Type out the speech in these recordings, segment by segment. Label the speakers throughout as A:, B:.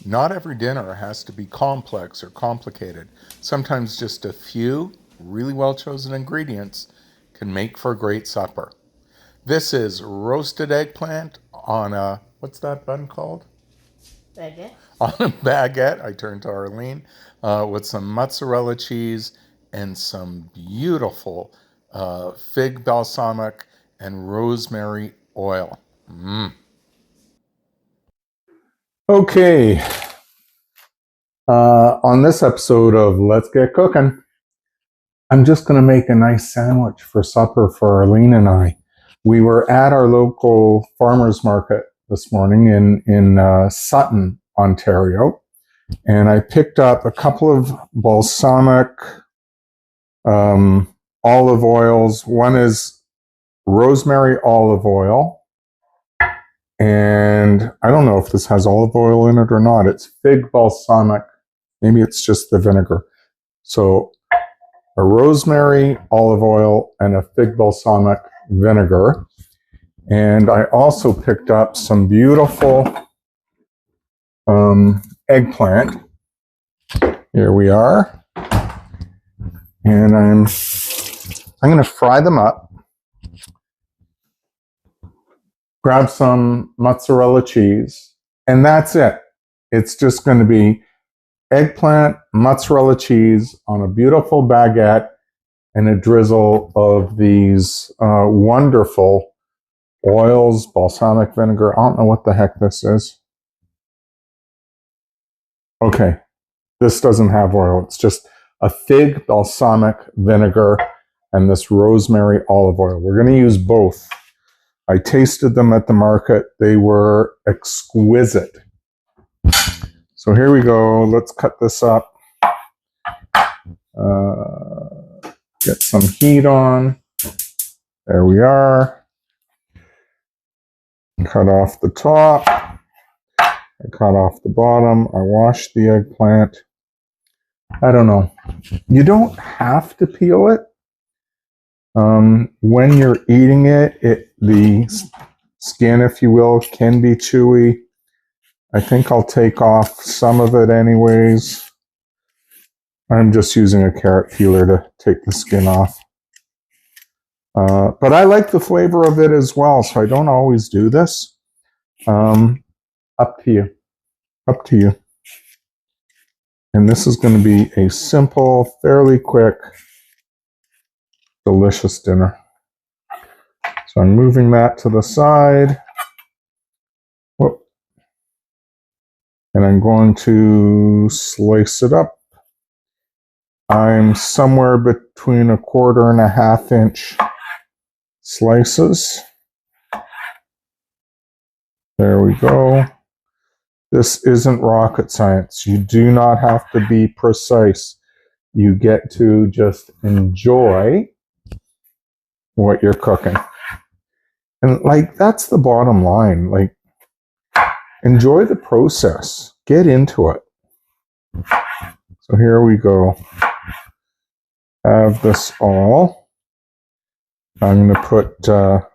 A: Not every dinner has to be complex or complicated. Sometimes just a few really well chosen ingredients can make for a great supper. This is roasted eggplant on a, what's that bun called?
B: Baguette.
A: On a baguette. I turn to Arlene with some mozzarella cheese and some beautiful fig balsamic and rosemary oil. Okay, on this episode of Let's Get Cooking, I'm just going to make a nice sandwich for supper for Arlene and I. We were at our local farmers market this morning in Sutton, Ontario, and I picked up a couple of balsamic olive oils. One is rosemary olive oil, and I don't know if this has olive oil in it or not. It's fig balsamic. Maybe it's just the vinegar. So a rosemary olive oil and a fig balsamic vinegar. And I also picked up some beautiful eggplant. Here we are. And I'm going to fry them up. Grab some mozzarella cheese. And that's it. It's just going to be eggplant, mozzarella cheese on a beautiful baguette and a drizzle of these wonderful oils, balsamic vinegar. I don't know what the heck this is. Okay, this doesn't have oil. It's just a fig balsamic vinegar and this rosemary olive oil. We're going to use both. I tasted them at the market. They were exquisite. So here we go. Let's cut this up. Get some heat on. There we are. Cut off the top. I cut off the bottom. I washed the eggplant. I don't know. You don't have to peel it. When you're eating it, the skin, if you will, can be chewy. I think I'll take off some of it anyways. I'm just using a carrot peeler to take the skin off. But I like the flavor of it as well, so I don't always do this. Up to you. Up to you. And this is going to be a simple, fairly quick, delicious dinner. So I'm moving that to the side. Whoop. And I'm going to slice it up. I'm somewhere between 1/4 and 1/2 inch slices. There we go. This isn't rocket science. You do not have to be precise. You get to just enjoy what you're cooking. And like, that's the bottom line. Like, enjoy the process. Get into it. So here we go. Have this all. I'm going to put a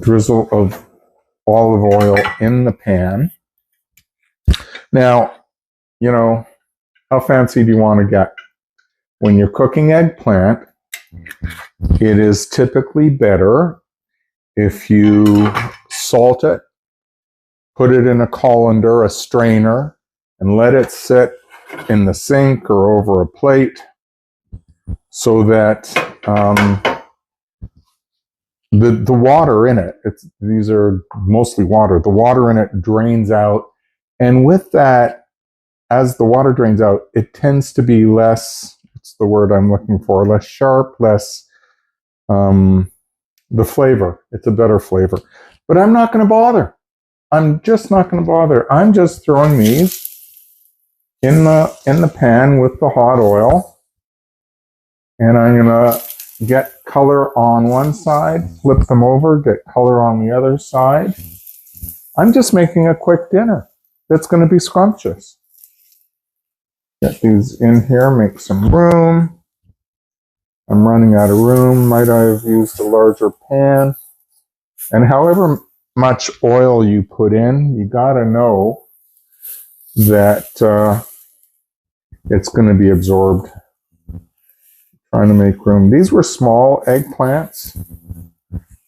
A: drizzle of olive oil in the pan. Now, you know, how fancy do you want to get? When you're cooking eggplant, it is typically better if you salt it, put it in a colander, a strainer, and let it sit in the sink or over a plate so that the water in it, these are mostly water, the water in it drains out. And with that, as the water drains out, it tends to be less, what's the word I'm looking for, less sharp, less, the flavor. It's a better flavor. But I'm not going to bother. I'm just not going to bother. I'm just throwing these in the pan with the hot oil. And I'm going to get color on one side, flip them over, get color on the other side. I'm just making a quick dinner that's going to be scrumptious. Get these in here, make some room. I'm running out of room. Might I have used a larger pan? And however much oil you put in, you got to know that it's going to be absorbed. Trying to make room. These were small eggplants.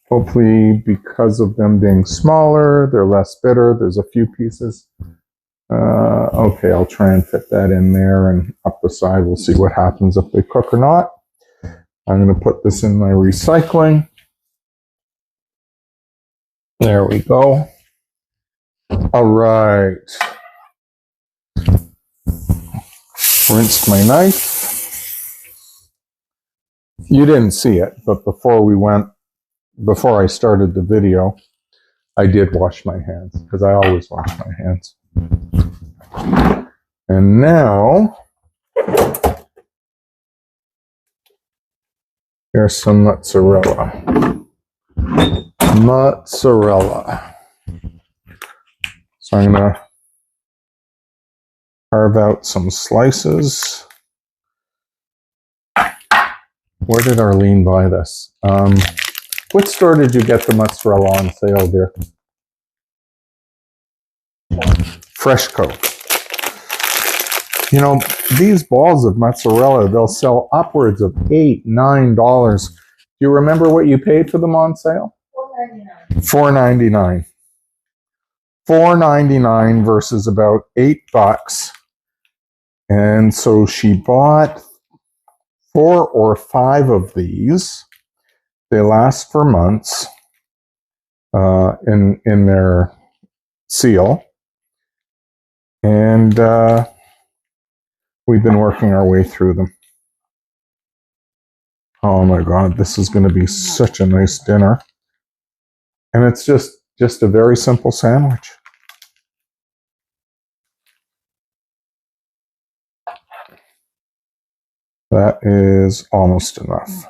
A: Hopefully, because of them being smaller, they're less bitter. There's a few pieces. Okay, I'll try and fit that in there and up the side. We'll see what happens if they cook or not. I'm going to put this in my recycling. There we go. All right. Rinsed my knife. You didn't see it, but before I started the video, I did wash my hands because I always wash my hands. And now, here's some mozzarella. Mozzarella. So I'm going to carve out some slices. Where did Arlene buy this? Which store did you get the mozzarella on sale, dear? Freshco. You know, these balls of mozzarella, they'll sell upwards of $8, $9. Do you remember what you paid for them on sale? $4.99. $4.99 versus about $8. And so she bought 4 or 5 of these. They last for months in their seal. And we've been working our way through them. Oh my God, this is going to be such a nice dinner. And it's just a very simple sandwich. That is almost enough.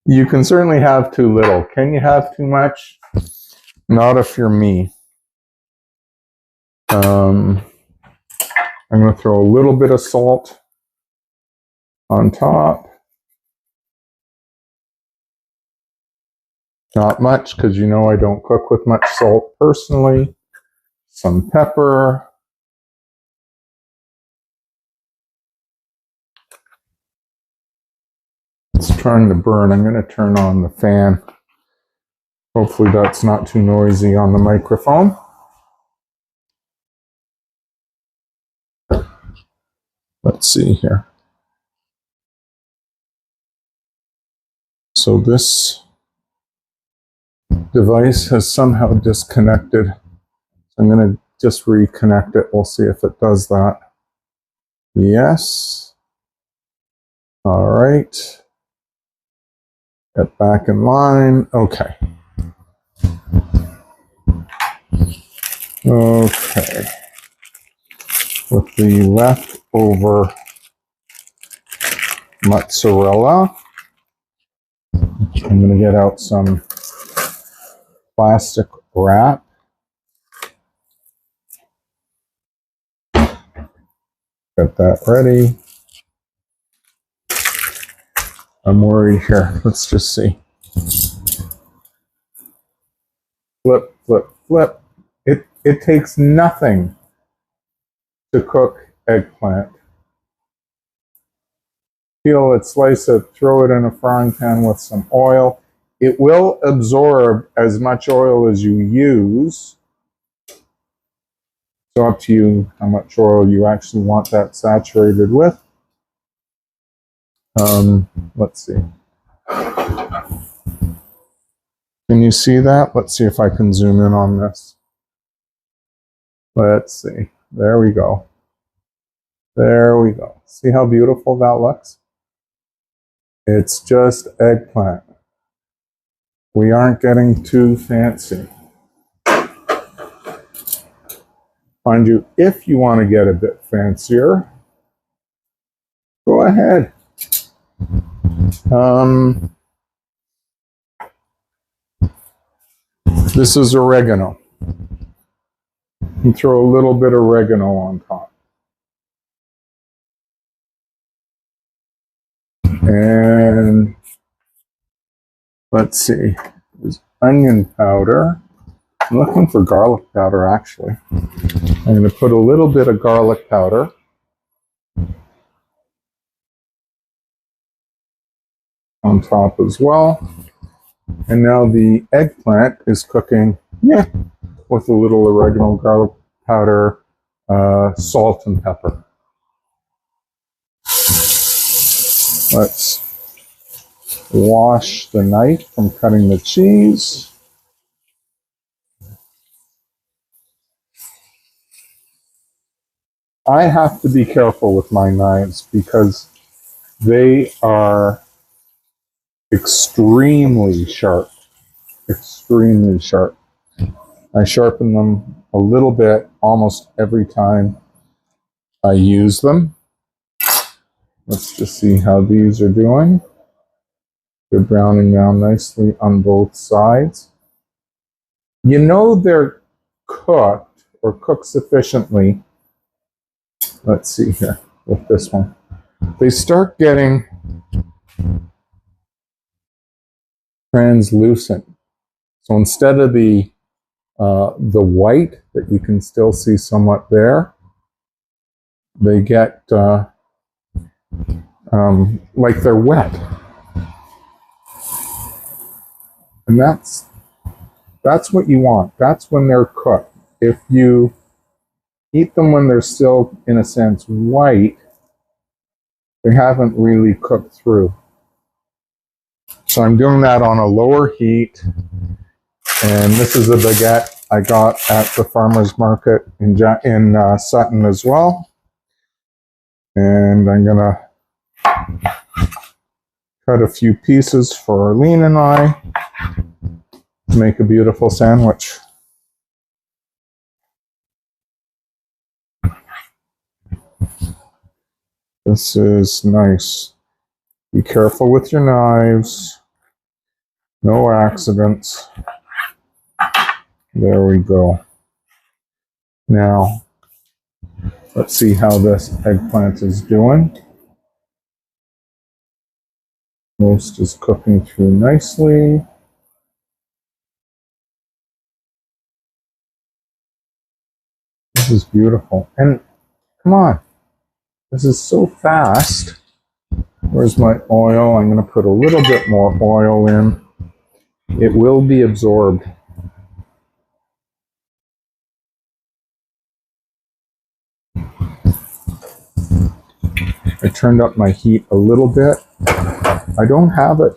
A: You can certainly have too little. Can you have too much? Not if you're me. I'm going to throw a little bit of salt on top. Not much, because you know I don't cook with much salt personally. Some pepper. It's trying to burn. I'm going to turn on the fan. Hopefully that's not too noisy on the microphone. Let's see here. So this device has somehow disconnected. I'm going to just reconnect it. We'll see if it does that. Yes. All right. Get back in line. Okay. Okay. With the leftover mozzarella, I'm going to get out some plastic wrap. Get that ready. I'm worried here. Let's just see. Flip, flip, flip. It takes nothing to cook eggplant. Peel it, slice it, throw it in a frying pan with some oil. It will absorb as much oil as you use. It's up to you how much oil you actually want that saturated with. Let's see. Can you see that? Let's see if I can zoom in on this. Let's see. There we go. There we go. See how beautiful that looks? It's just eggplant. We aren't getting too fancy. Mind you, if you want to get a bit fancier, go ahead. This is oregano. You throw a little bit of oregano on top. And Let's see. There's onion powder. I'm looking for garlic powder, actually. I'm going to put a little bit of garlic powder. On top as well. And now the eggplant is cooking, with a little oregano, garlic powder, salt, and pepper. Let's wash the knife from cutting the cheese. I have to be careful with my knives because they are extremely sharp. Extremely sharp. I sharpen them a little bit almost every time I use them. Let's just see how these are doing. They're browning down nicely on both sides. You know they're cooked or cooked sufficiently. Let's see here with this one. They start getting translucent. So instead of the white that you can still see somewhat there, they get like they're wet. And that's what you want. That's when they're cooked. If you eat them when they're still, in a sense, white, they haven't really cooked through. So I'm doing that on a lower heat. And this is a baguette I got at the farmer's market in Sutton as well. And I'm going to cut a few pieces for Arlene and I to make a beautiful sandwich. This is nice. Be careful with your knives. No accidents. There we go. Now, let's see how this eggplant is doing. Most is cooking through nicely. This is beautiful. And come on, this is so fast. Where's my oil? I'm going to put a little bit more oil in. It will be absorbed. I turned up my heat a little bit. I don't have it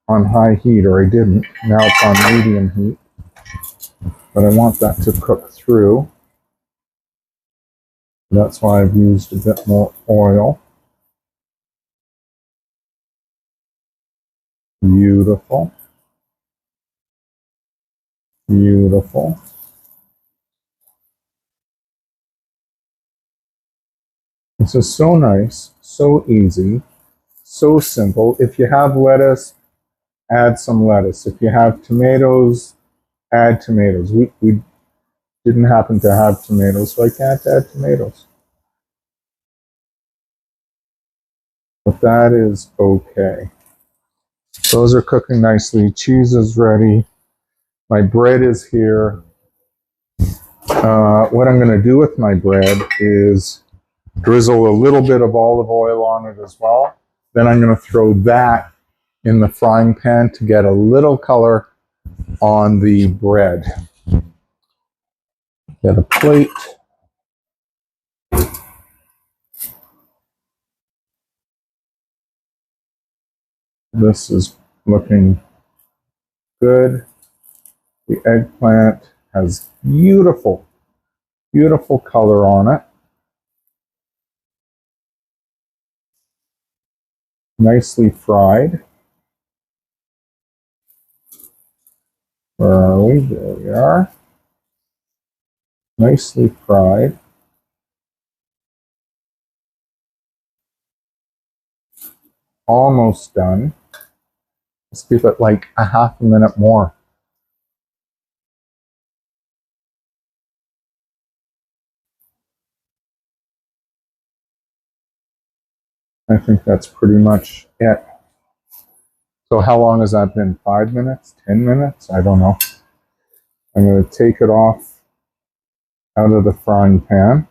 A: on high heat, or I didn't. Now it's on medium heat. But I want that to cook through. That's why I've used a bit more oil. Beautiful. Beautiful. This is so nice, so easy, so simple. If you have lettuce, add some lettuce. If you have tomatoes, add tomatoes. We didn't happen to have tomatoes, so I can't add tomatoes. But that is okay. Those are cooking nicely. Cheese is ready. My bread is here. What I'm going to do with my bread is drizzle a little bit of olive oil on it as well. Then I'm going to throw that in the frying pan to get a little color on the bread. Get a plate. This is looking good. The eggplant has beautiful, beautiful color on it. Nicely fried. Where are we? There we are. Nicely fried. Almost done. Let's give it like a half a minute more. I think that's pretty much it. So how long has that been? 5 minutes? 10 minutes? I don't know. I'm going to take it off out of the frying pan.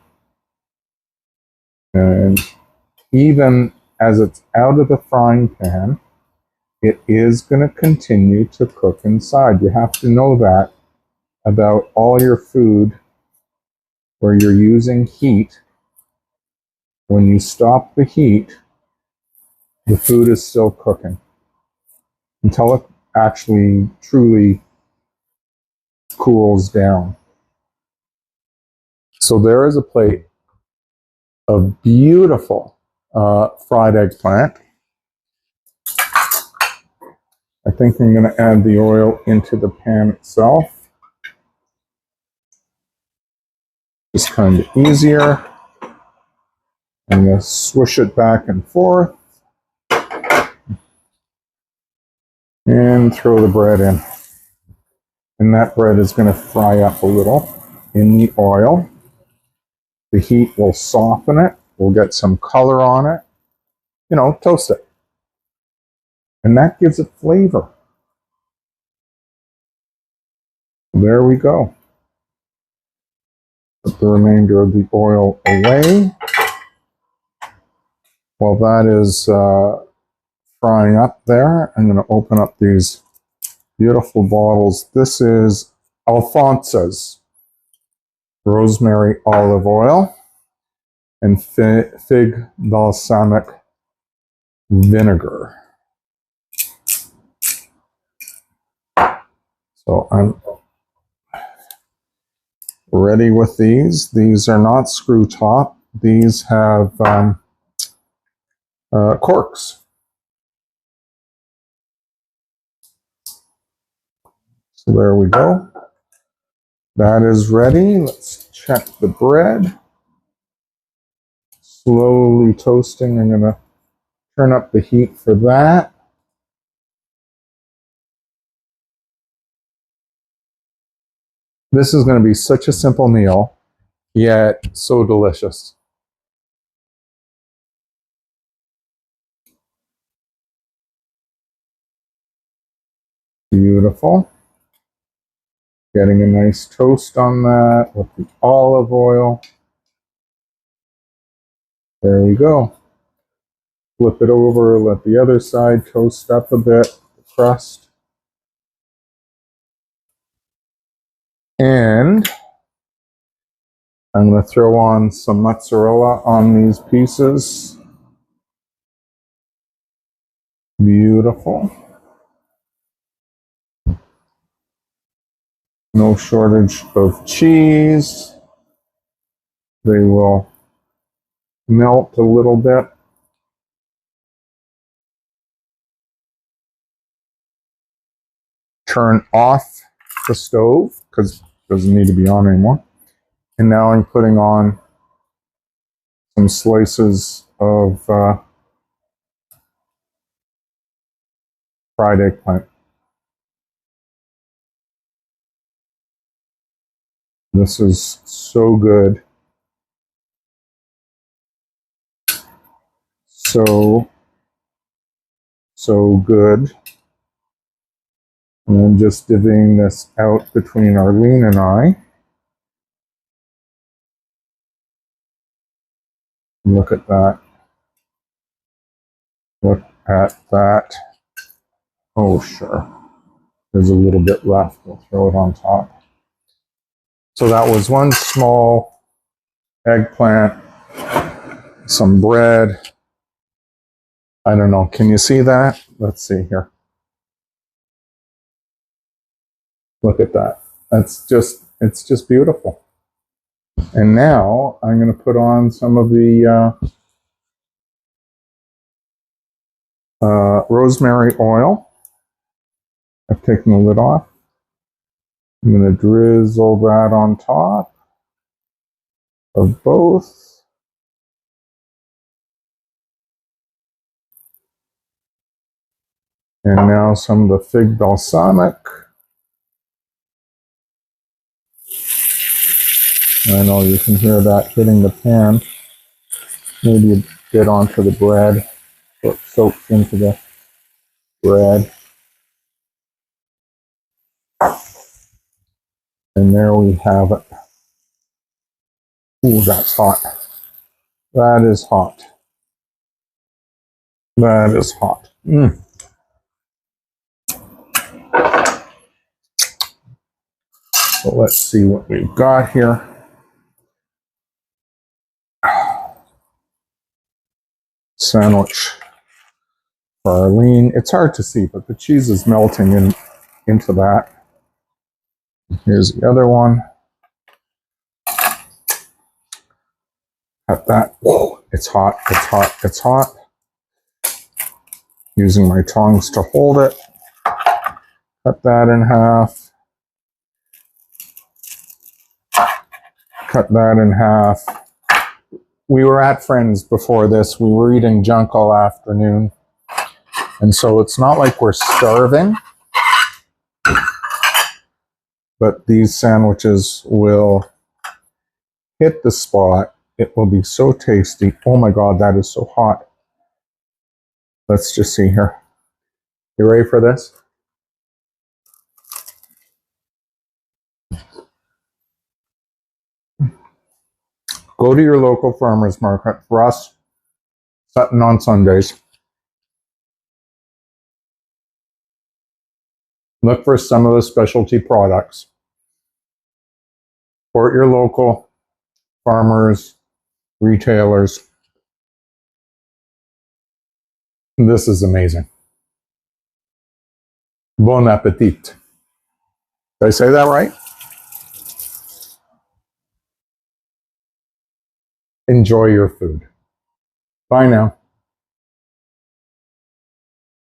A: And even as it's out of the frying pan, it is going to continue to cook inside. You have to know that about all your food where you're using heat. When you stop the heat, the food is still cooking until it actually truly cools down. So there is a plate of beautiful fried eggplant. I think I'm going to add the oil into the pan itself. Just kind of easier. I'm going to swish it back and forth. And throw the bread in. And that bread is going to fry up a little in the oil. The heat will soften it. We'll get some color on it. You know, toast it. And that gives it flavor. There we go. Put the remainder of the oil away. While that is frying up there, I'm going to open up these beautiful bottles. This is Alphonse's rosemary olive oil and fig balsamic vinegar. So I'm ready with these. These are not screw top. These have corks. So there we go. That is ready. Let's check the bread. Slowly toasting. I'm going to turn up the heat for that. This is going to be such a simple meal, yet so delicious. Beautiful. Getting a nice toast on that with the olive oil. There we go. Flip it over, let the other side toast up a bit, the crust. And I'm going to throw on some mozzarella on these pieces. Beautiful. No shortage of cheese. They will melt a little bit. Turn off the stove because it doesn't need to be on anymore. And now I'm putting on some slices of fried eggplant. This is so good. So good. And I'm just divvying this out between Arlene and I. Look at that. Look at that. Oh, sure. There's a little bit left. We'll throw it on top. So that was one small eggplant, some bread. I don't know. Can you see that? Let's see here. Look at that. It's just beautiful. And now I'm going to put on some of the rosemary oil. I've taken the lid off. I'm going to drizzle that on top of both. And now some of the fig balsamic. I know you can hear that hitting the pan. Maybe a bit onto the bread, so it soaks into the bread. And there we have it. Ooh, that's hot. That is hot. That is hot. So let's see what we've got here. Sandwich for Arlene. It's hard to see, but the cheese is melting into that. Here's the other one. Cut that. Whoa, it's hot, it's hot, it's hot. Using my tongs to hold it. Cut that in half. Cut that in half. We were at Friends before this. We were eating junk all afternoon. And so it's not like we're starving. But these sandwiches will hit the spot. It will be so tasty. Oh my God, that is so hot. Let's just see here. You ready for this? Go to your local farmer's market. For us, Sutton on Sundays. Look for some of the specialty products. Support your local farmers, retailers. This is amazing. Bon appetit. Did I say that right? Enjoy your food. Bye now.